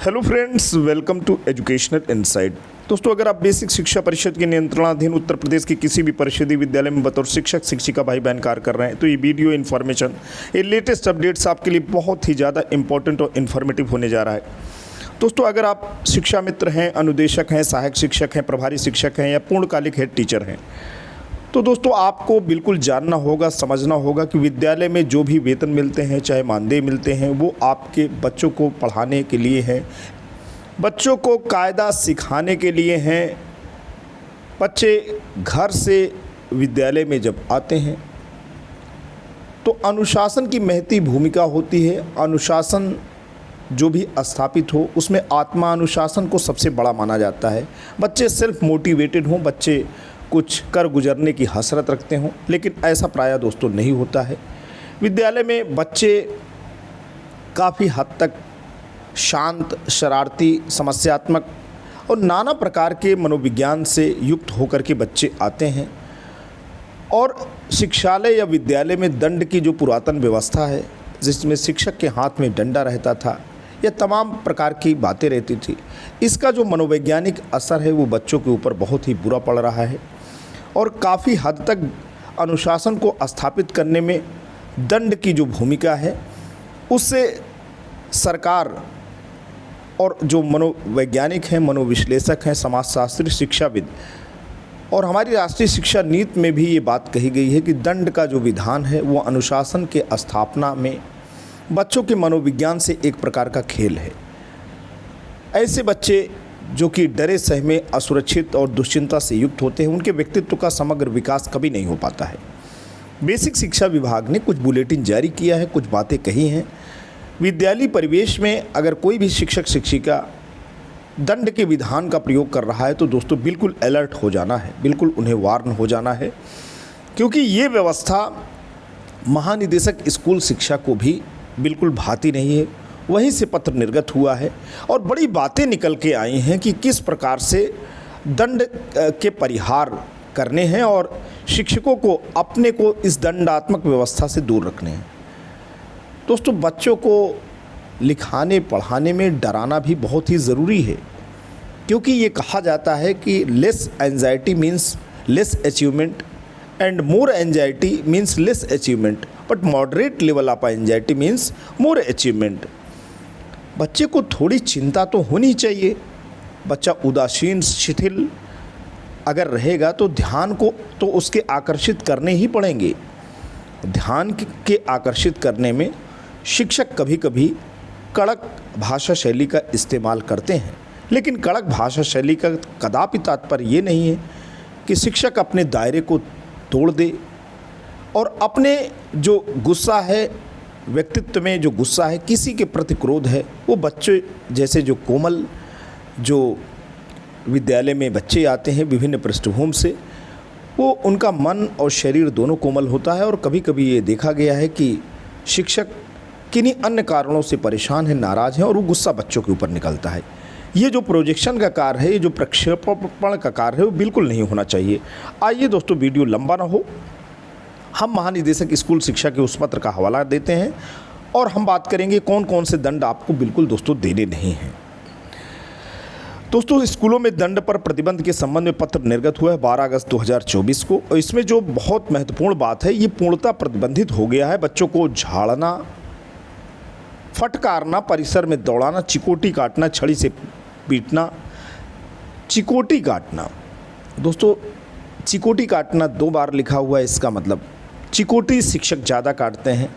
Hello friends, welcome to educational insight. दोस्तों, अगर आप बेसिक शिक्षा परिषद के नियंत्रणाधीन उत्तर प्रदेश के किसी भी परिषदीय विद्यालय में बतौर शिक्षक शिक्षिका भाई बहन कार्य कर रहे हैं तो ये वीडियो इन्फॉर्मेशन, ये लेटेस्ट अपडेट्स आपके लिए बहुत ही ज़्यादा इंपॉर्टेंट और इन्फॉर्मेटिव होने जा रहा है। दोस्तों, अगर आप शिक्षा मित्र हैं, अनुदेशक हैं, सहायक शिक्षक हैं, प्रभारी शिक्षक हैं या पूर्णकालिक हेड टीचर हैं, तो दोस्तों आपको बिल्कुल जानना होगा, समझना होगा कि विद्यालय में जो भी वेतन मिलते हैं, चाहे मानदेय मिलते हैं, वो आपके बच्चों को पढ़ाने के लिए हैं, बच्चों को कायदा सिखाने के लिए हैं। बच्चे घर से विद्यालय में जब आते हैं तो अनुशासन की महती भूमिका होती है। अनुशासन जो भी स्थापित हो उसमें आत्मा अनुशासन को सबसे बड़ा माना जाता है। बच्चे सेल्फ मोटिवेटेड हों, बच्चे कुछ कर गुजरने की हसरत रखते हों, लेकिन ऐसा प्रायः दोस्तों नहीं होता है। विद्यालय में बच्चे काफ़ी हद तक शांत, शरारती, समस्यात्मक और नाना प्रकार के मनोविज्ञान से युक्त होकर के बच्चे आते हैं। और शिक्षालय या विद्यालय में दंड की जो पुरातन व्यवस्था है, जिसमें शिक्षक के हाथ में डंडा रहता था, यह तमाम प्रकार की बातें रहती थी, इसका जो मनोवैज्ञानिक असर है वो बच्चों के ऊपर बहुत ही बुरा पड़ रहा है। और काफ़ी हद तक अनुशासन को स्थापित करने में दंड की जो भूमिका है उससे सरकार और जो मनोवैज्ञानिक हैं, मनोविश्लेषक हैं, समाजशास्त्री, शिक्षाविद और हमारी राष्ट्रीय शिक्षा नीति में भी ये बात कही गई है कि दंड का जो विधान है वो अनुशासन के स्थापना में बच्चों के मनोविज्ञान से एक प्रकार का खेल है। ऐसे बच्चे जो कि डरे सहमे, असुरक्षित और दुश्चिंता से युक्त होते हैं, उनके व्यक्तित्व का समग्र विकास कभी नहीं हो पाता है। बेसिक शिक्षा विभाग ने कुछ बुलेटिन जारी किया है, कुछ बातें कही हैं। विद्यालयी परिवेश में अगर कोई भी शिक्षक शिक्षिका दंड के विधान का प्रयोग कर रहा है तो दोस्तों बिल्कुल अलर्ट हो जाना है, बिल्कुल उन्हें वार्न हो जाना है, क्योंकि ये व्यवस्था महानिदेशक स्कूल शिक्षा को भी बिल्कुल भाती नहीं है। वहीं से पत्र निर्गत हुआ है और बड़ी बातें निकल के आई हैं कि किस प्रकार से दंड के परिहार करने हैं और शिक्षकों को अपने को इस दंडात्मक व्यवस्था से दूर रखने हैं। दोस्तों, बच्चों को लिखाने पढ़ाने में डराना भी बहुत ही ज़रूरी है, क्योंकि ये कहा जाता है कि less anxiety means less achievement and more anxiety means less achievement, but moderate level of anxiety means more achievement. बच्चे को थोड़ी चिंता तो होनी चाहिए। बच्चा उदासीन, शिथिल अगर रहेगा तो ध्यान को तो उसके आकर्षित करने ही पड़ेंगे। ध्यान के आकर्षित करने में शिक्षक कभी कभी कड़क भाषा शैली का इस्तेमाल करते हैं, लेकिन कड़क भाषा शैली का कदापि तात्पर्य ये नहीं है कि शिक्षक अपने दायरे को तोड़ दे और अपने जो गुस्सा है, व्यक्तित्व में जो गुस्सा है, किसी के प्रति क्रोध है, वो बच्चे जैसे जो कोमल, जो विद्यालय में बच्चे आते हैं विभिन्न पृष्ठभूमि से, वो उनका मन और शरीर दोनों कोमल होता है। और कभी कभी ये देखा गया है कि शिक्षक किन्हीं अन्य कारणों से परेशान है, नाराज़ हैं और वो गुस्सा बच्चों के ऊपर निकलता है। ये जो प्रोजेक्शन का कार्य है, ये जो प्रक्षेपण का कार्य है, वो बिल्कुल नहीं होना चाहिए। आइए दोस्तों, वीडियो लंबा ना हो, हम महानिदेशक स्कूल शिक्षा के उस पत्र का हवाला देते हैं और हम बात करेंगे कौन कौन से दंड आपको बिल्कुल दोस्तों देने नहीं हैं। दोस्तों, स्कूलों में दंड पर प्रतिबंध के संबंध में पत्र निर्गत हुआ है 12 अगस्त 2024 को, और इसमें जो बहुत महत्वपूर्ण बात है, ये पूर्णतः प्रतिबंधित हो गया है। बच्चों को झाड़ना, फटकारना, परिसर में दौड़ाना, चिकोटी काटना, छड़ी से पीटना, चिकोटी काटना। दोस्तों, चिकोटी काटना 2 बार लिखा हुआ है, इसका मतलब चिकोटी शिक्षक ज़्यादा काटते हैं।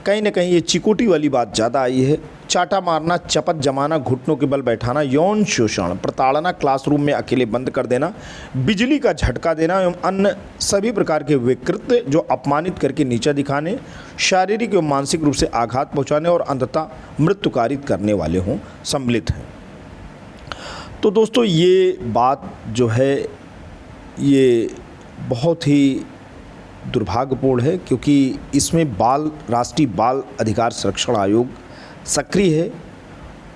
कहीं ना कहीं ये चिकोटी वाली बात ज़्यादा आई है। चाटा मारना, चपत जमाना, घुटनों के बल बैठाना, यौन शोषण, प्रताड़ना, क्लासरूम में अकेले बंद कर देना, बिजली का झटका देना एवं अन्य सभी प्रकार के विकृत्य जो अपमानित करके नीचा दिखाने, शारीरिक एवं मानसिक रूप से आघात पहुँचाने और अंततः मृत्युकारित करने वाले हों सम्मिलित हैं। तो दोस्तों, ये बात जो है ये बहुत ही दुर्भाग्यपूर्ण है, क्योंकि इसमें राष्ट्रीय बाल अधिकार संरक्षण आयोग सक्रिय है।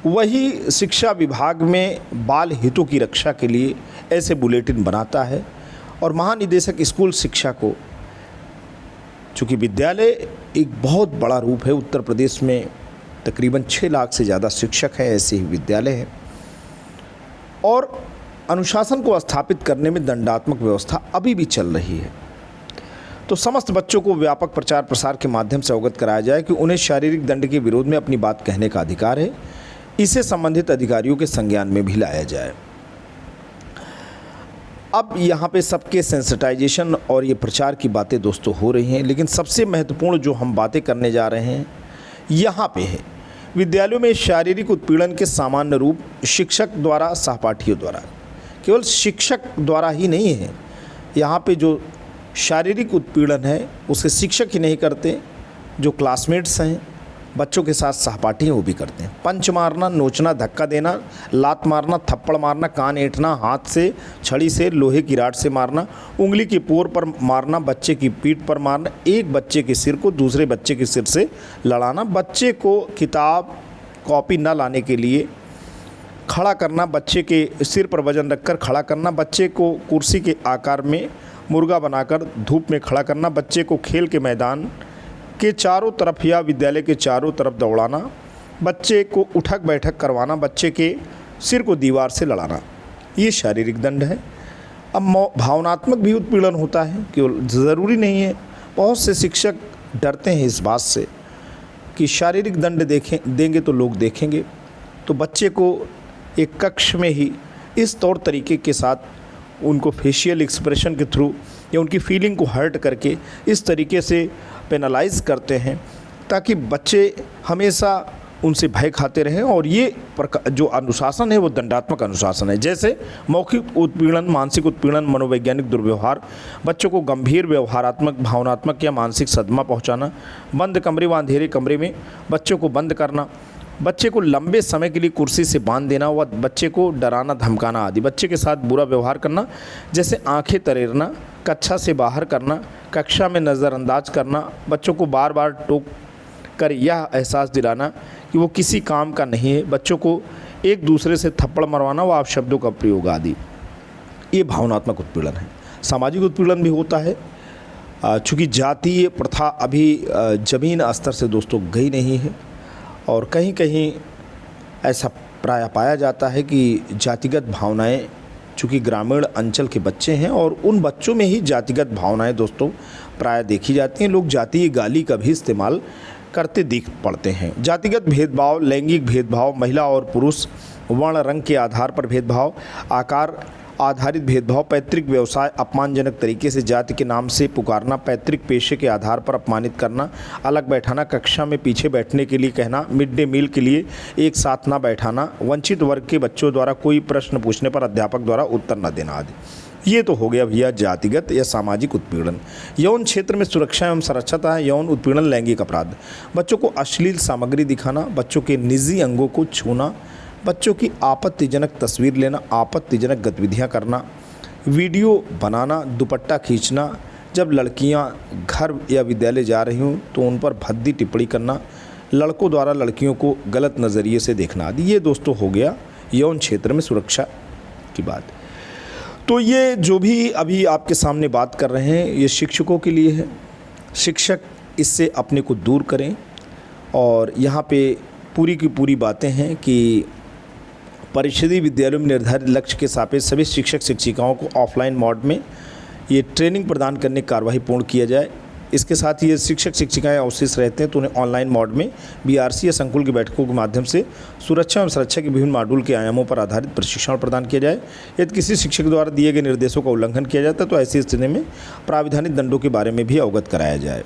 वही शिक्षा विभाग में बाल हितों की रक्षा के लिए ऐसे बुलेटिन बनाता है और महानिदेशक स्कूल शिक्षा को, चूँकि विद्यालय एक बहुत बड़ा रूप है उत्तर प्रदेश में, तकरीबन 6 लाख से ज़्यादा शिक्षक हैं, ऐसे ही विद्यालय हैं। और अनुशासन को स्थापित करने में दंडात्मक व्यवस्था अभी भी चल रही है। तो समस्त बच्चों को व्यापक प्रचार प्रसार के माध्यम से अवगत कराया जाए कि उन्हें शारीरिक दंड के विरोध में अपनी बात कहने का अधिकार है। इसे संबंधित अधिकारियों के संज्ञान में भी लाया जाए। अब यहाँ पे सबके सेंसिटाइजेशन और ये प्रचार की बातें दोस्तों हो रही हैं, लेकिन सबसे महत्वपूर्ण जो हम बातें करने जा रहे हैं यहाँ पे है विद्यालयों में शारीरिक उत्पीड़न के सामान्य रूप शिक्षक द्वारा, सहपाठियों द्वारा, केवल शिक्षक द्वारा ही नहीं है। यहाँ पे जो शारीरिक उत्पीड़न है उसे शिक्षक ही नहीं करते, जो क्लासमेट्स हैं, बच्चों के साथ सहपाठी हैं, वो भी करते हैं। पंच मारना, नोचना, धक्का देना, लात मारना, थप्पड़ मारना, कान ऐंठना, हाथ से, छड़ी से, लोहे की राड से मारना, उंगली की पोर पर मारना, बच्चे की पीठ पर मारना, एक बच्चे के सिर को दूसरे बच्चे के सिर से लड़ाना, बच्चे को किताब कॉपी न लाने के लिए खड़ा करना, बच्चे के सिर पर वजन रखकर खड़ा करना, बच्चे को कुर्सी के आकार में मुर्गा बनाकर धूप में खड़ा करना, बच्चे को खेल के मैदान के चारों तरफ या विद्यालय के चारों तरफ दौड़ाना, बच्चे को उठक बैठक करवाना, बच्चे के सिर को दीवार से लड़ाना, ये शारीरिक दंड है। अब भावनात्मक भी उत्पीड़न होता है, केवल ज़रूरी नहीं है। बहुत से शिक्षक डरते हैं इस बात से कि शारीरिक दंड देंगे तो लोग देखेंगे, तो बच्चे को एक कक्ष में ही इस तौर तरीके के साथ उनको फेशियल एक्सप्रेशन के थ्रू या उनकी फीलिंग को हर्ट करके इस तरीके से पेनलाइज करते हैं ताकि बच्चे हमेशा उनसे भय खाते रहें। और ये जो अनुशासन है वो दंडात्मक अनुशासन है, जैसे मौखिक उत्पीड़न, मानसिक उत्पीड़न, मनोवैज्ञानिक दुर्व्यवहार, बच्चों को गंभीर व्यवहारात्मक, भावनात्मक या मानसिक सदमा पहुंचाना, बंद कमरे व अंधेरे कमरे में बच्चों को बंद करना, बच्चे को लंबे समय के लिए कुर्सी से बांध देना व बच्चे को डराना धमकाना आदि, बच्चे के साथ बुरा व्यवहार करना जैसे आंखें तरेरना, कक्षा से बाहर करना, कक्षा में नज़रअंदाज करना, बच्चों को बार बार टोक कर यह एहसास दिलाना कि वो किसी काम का नहीं है, बच्चों को एक दूसरे से थप्पड़ मरवाना व अपशब्दों का प्रयोग आदि, ये भावनात्मक उत्पीड़न है। सामाजिक उत्पीड़न भी होता है। चूँकि जातीय प्रथा अभी ज़मीन स्तर से दोस्तों गई नहीं है और कहीं कहीं ऐसा प्राय पाया जाता है कि जातिगत भावनाएं, चूँकि ग्रामीण अंचल के बच्चे हैं और उन बच्चों में ही जातिगत भावनाएं दोस्तों प्राय देखी जाती हैं। लोग जातीय गाली का भी इस्तेमाल करते दिख पड़ते हैं। जातिगत भेदभाव, लैंगिक भेदभाव, महिला और पुरुष, वर्ण रंग के आधार पर भेदभाव, आकार आधारित भेदभाव, पैतृक व्यवसाय, अपमानजनक तरीके से जाति के नाम से पुकारना, पैतृक पेशे के आधार पर अपमानित करना, अलग बैठाना, कक्षा में पीछे बैठने के लिए कहना, मिड डे मील के लिए एक साथ ना बैठाना, वंचित वर्ग के बच्चों द्वारा कोई प्रश्न पूछने पर अध्यापक द्वारा उत्तर न देना आदि, ये तो हो गया भैया जातिगत या सामाजिक उत्पीड़न। यौन क्षेत्र में सुरक्षा एवं सुरक्षता है। यौन उत्पीड़न लैंगिक अपराध, बच्चों को अश्लील सामग्री दिखाना, बच्चों के निजी अंगों को छूना, बच्चों की आपत्तिजनक तस्वीर लेना, आपत्तिजनक गतिविधियां करना, वीडियो बनाना, दुपट्टा खींचना, जब लड़कियां घर या विद्यालय जा रही हों तो उन पर भद्दी टिप्पणी करना, लड़कों द्वारा लड़कियों को गलत नज़रिए से देखना आदि, ये दोस्तों हो गया यौन क्षेत्र में सुरक्षा की बात। तो ये जो भी अभी आपके सामने बात कर रहे हैं ये शिक्षकों के लिए है। शिक्षक इससे अपने को दूर करें और यहाँ पे पूरी की पूरी बातें हैं कि परिषदीय विद्यालयों में निर्धारित लक्ष्य के सापेक्ष सभी शिक्षक शिक्षिकाओं को ऑफलाइन मोड में ये ट्रेनिंग प्रदान करने की कार्यवाही पूर्ण किया जाए। इसके साथ ही ये शिक्षक शिक्षिकाएं अवशेष रहते हैं तो उन्हें ऑनलाइन मोड में बीआरसी या संकुल की बैठकों के माध्यम से सुरक्षा एवं सुरक्षा के विभिन्न मॉड्यूल के आयामों पर आधारित प्रशिक्षण प्रदान किया जाए। यदि किसी शिक्षक द्वारा दिए गए निर्देशों का उल्लंघन किया जाता है तो ऐसी स्थिति में प्राविधानिक दंडों के बारे में भी अवगत कराया जाए।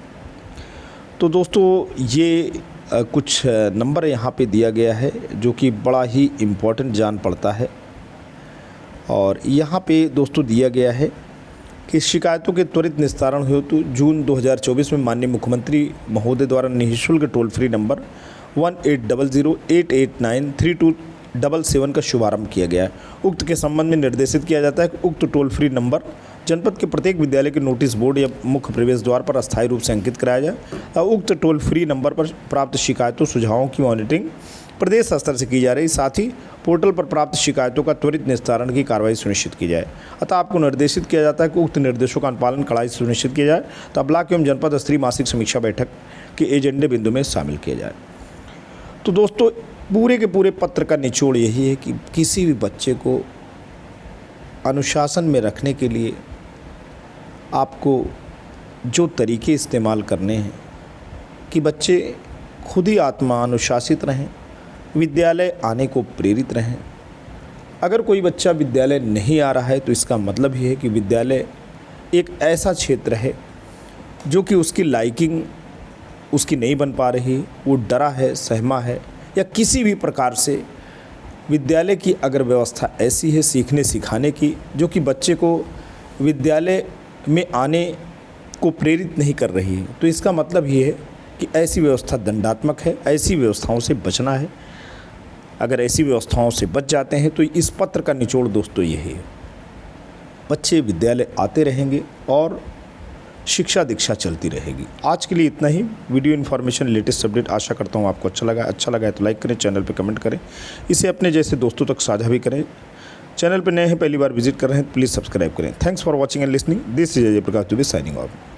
तो दोस्तों ये कुछ नंबर यहाँ पे दिया गया है जो कि बड़ा ही इम्पोर्टेंट जान पड़ता है। और यहाँ पे दोस्तों दिया गया है कि शिकायतों के त्वरित निस्तारण हेतु जून 2024 में माननीय मुख्यमंत्री महोदय द्वारा निःशुल्क टोल फ्री नंबर 1800-889-3277 का शुभारंभ किया गया है। उक्त के संबंध में निर्देशित किया जाता है कि उक्त टोल फ्री नंबर जनपद के प्रत्येक विद्यालय के नोटिस बोर्ड या मुख्य प्रवेश द्वार पर अस्थायी रूप से अंकित कराया जाए और उक्त टोल फ्री नंबर पर प्राप्त शिकायतों सुझावों की मॉनिटरिंग प्रदेश स्तर से की जा रही। साथ ही पोर्टल पर प्राप्त शिकायतों का त्वरित निस्तारण की कार्रवाई सुनिश्चित की जाए। अतः आपको निर्देशित किया जाता है कि उक्त निर्देशों का अनुपालन कड़ाई से सुनिश्चित किया जाए तो ब्लॉक एवं जनपद स्तरीय मासिक समीक्षा बैठक के एजेंडे बिंदु में शामिल किया जाए। तो दोस्तों पूरे के पूरे पत्र का निचोड़ यही है कि किसी भी बच्चे को अनुशासन में रखने के लिए आपको जो तरीके इस्तेमाल करने हैं कि बच्चे खुद ही आत्मा अनुशासित रहें, विद्यालय आने को प्रेरित रहें। अगर कोई बच्चा विद्यालय नहीं आ रहा है तो इसका मतलब ये है कि विद्यालय एक ऐसा क्षेत्र है जो कि उसकी लाइकिंग उसकी नहीं बन पा रही, वो डरा है, सहमा है, या किसी भी प्रकार से विद्यालय की अगर व्यवस्था ऐसी है सीखने सिखाने की जो कि बच्चे को विद्यालय में आने को प्रेरित नहीं कर रही है, तो इसका मतलब ये है कि ऐसी व्यवस्था दंडात्मक है, ऐसी व्यवस्थाओं से बचना है। अगर ऐसी व्यवस्थाओं से बच जाते हैं तो इस पत्र का निचोड़ दोस्तों यही है, बच्चे विद्यालय आते रहेंगे और शिक्षा दीक्षा चलती रहेगी। आज के लिए इतना ही। वीडियो इन्फॉर्मेशन लेटेस्ट अपडेट आशा करता हूँ आपको अच्छा लगा है तो लाइक करें, चैनल पे कमेंट करें, इसे अपने जैसे दोस्तों तक साझा भी करें। चैनल पर नए हैं, पहली बार विजिट कर रहे हैं, प्लीज़ सब्सक्राइब करें। Thanks for watching and listening. This is Ajay Prakash Dubey signing off.